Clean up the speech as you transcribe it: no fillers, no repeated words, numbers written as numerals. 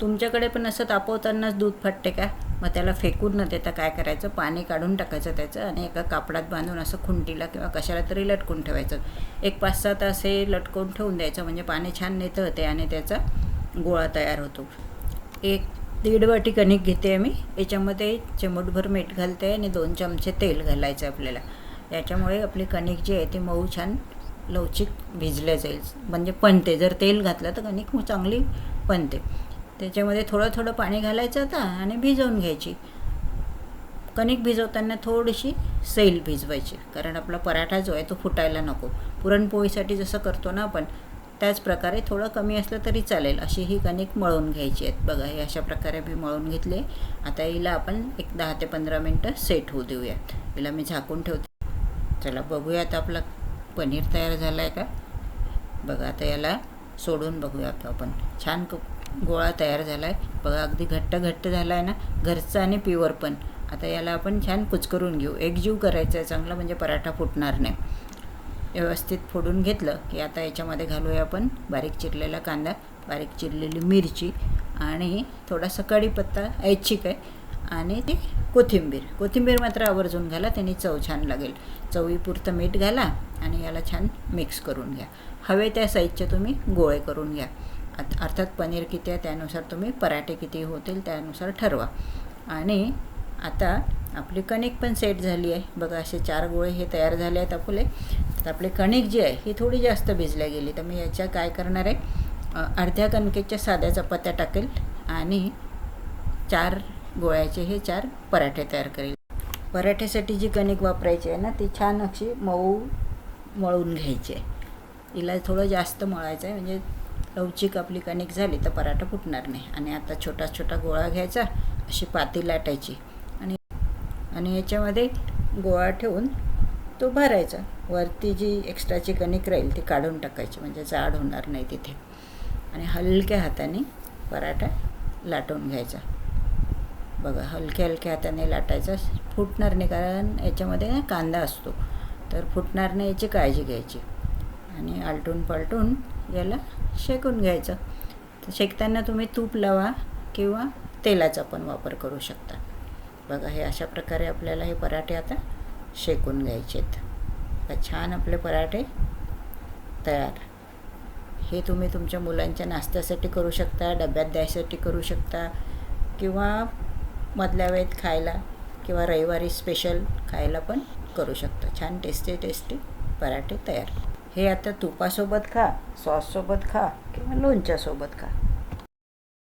तुमच्याकडे पण असं तापवतानाच दूध फाटते का? मग त्याला फेकून न देता काय करायचं, पाणी काढून टाकायचं त्याचं आणि एका कापडात बांधून असं खुंटीला किंवा कशाला तरी लटकून ठेवायचं. एक 5-6 तास हे लटकून ठेवून द्यायचं, म्हणजे पाणी छान निथळते होते आणि त्याचा गोळा तयार होतो. 1-1.5 वाटी कणिक घेते मी. याच्यामध्ये चिमूटभर मीठ घालते आणि 2 चमचे तेल घालायचं आपल्याला. याच्यामुळे आपली कणिक जी आहे ती मऊ छान लवचिक भिजल्या जाईल, म्हणजे पणते. जर तेल घातलं तर कणिक चांगली पणते. त्याच्यामध्ये थोडं थोडं पाणी घालायचं आता आणि भिजवून घ्यायची. कणिक भिजवताना थोडीशी सैल भिजवायची, कारण आपला पराठा जो आहे तो फुटायला नको. पुरणपोळीसाठी जसं करतो ना आपण, त्याच प्रकारे थोडं कमी असलं तरी चालेल अशी ही कणिक मळून घ्यायची आहेत. बघा, हे अशा प्रकारे मी मळून घेतले. आता हिला आपण एक 10 ते 15 मिनटं सेट होऊ देऊयात. हिला मी झाकून ठेवते. चला बघूयात आपला पनीर तयार झाला आहे का. बघा, आता याला सोडून बघूयात आपण. छान गोळा तयार झाला आहे. बघा, अगदी घट्ट झाला आहे ना, घरचा आणि प्युअर पण. आता याला आपण छान कुचकरून घेऊ. एकजीव करायचं आहे चांगला, म्हणजे पराठा फुटणार नाही. व्यवस्थित फोडून घेतलं की आता याच्यामध्ये घालूया आपण बारीक चिरलेला कांदा, बारीक चिरलेली मिरची आणि थोडासा कढीपत्ता ऐच्छिक आहे, आणि ती कोथिंबीर मात्र आवर्जून घाला, त्याने चव छान लागेल. चवीपुरतं मीठ घाला आणि याला छान मिक्स करून घ्या. हवे त्या साईजचे तुम्ही गोळे करून घ्या. अर्थात पनीर किती आहे त्यानुसार तुम्ही पराठे किती होतील त्यानुसार ठरवा. आणि आता आपली कणिक पण सेट झाली आहे. बघा, असे 4 गोळे हे तयार झाले आहेत आपले. तर आपली कणिक जी आहे ही थोडी जास्त भिजल्या गेली, तर मी याच्या काय करणार आहे, अर्ध्या कणकेच्या साध्या चपात्या टाकेल आणि 4 गोळ्याचे हे 4 पराठे तयार करेल. पराठ्यासाठी जी कणिक वापरायची आहे ना, ती छान अशी मऊ मळून घ्यायची आहे. हिला थोडं जास्त मळायचं आहे, म्हणजे लवचिक आपली कणिक झाली तर पराठा फुटणार नाही. आणि आता छोटा गोळा घ्यायचा, अशी पाती लाटायची आणि याच्यामध्ये गोळा ठेवून तो भरायचा. वरती जी एक्स्ट्राची कणिक राहील ती काढून टाकायची, म्हणजे जाड होणार नाही तिथे. आणि हलक्या हाताने पराठा लाटून घ्यायचा. बघा, हलक्या हाताने लाटायचा. फुटणार नाही, कारण याच्यामध्ये ना कांदा असतो, तर फुटणार नाही याची काळजी घ्यायची. आणि आलटून पालटून याला शेकून घ्यायचं. तर शेकताना तुम्ही तूप लावा किंवा तेलाचा पण वापर करू शकता. बघा, हे अशा प्रकारे आपल्याला हे पराठे आता शेकून घ्यायचे आहेत. छान आपले पराठे तयार. हे तुम्ही तुमच्या मुलांच्या नाश्त्यासाठी करू शकता, डब्यात द्यायसाठी करू शकता, किंवा मधल्या वेळेत खायला किंवा रविवारी स्पेशल खायला पण करू शकता. छान टेस्टी पराठे तयार. हे आता तुपासोबत खा, सॉससोबत खा किंवा लोणच्यासोबत खा.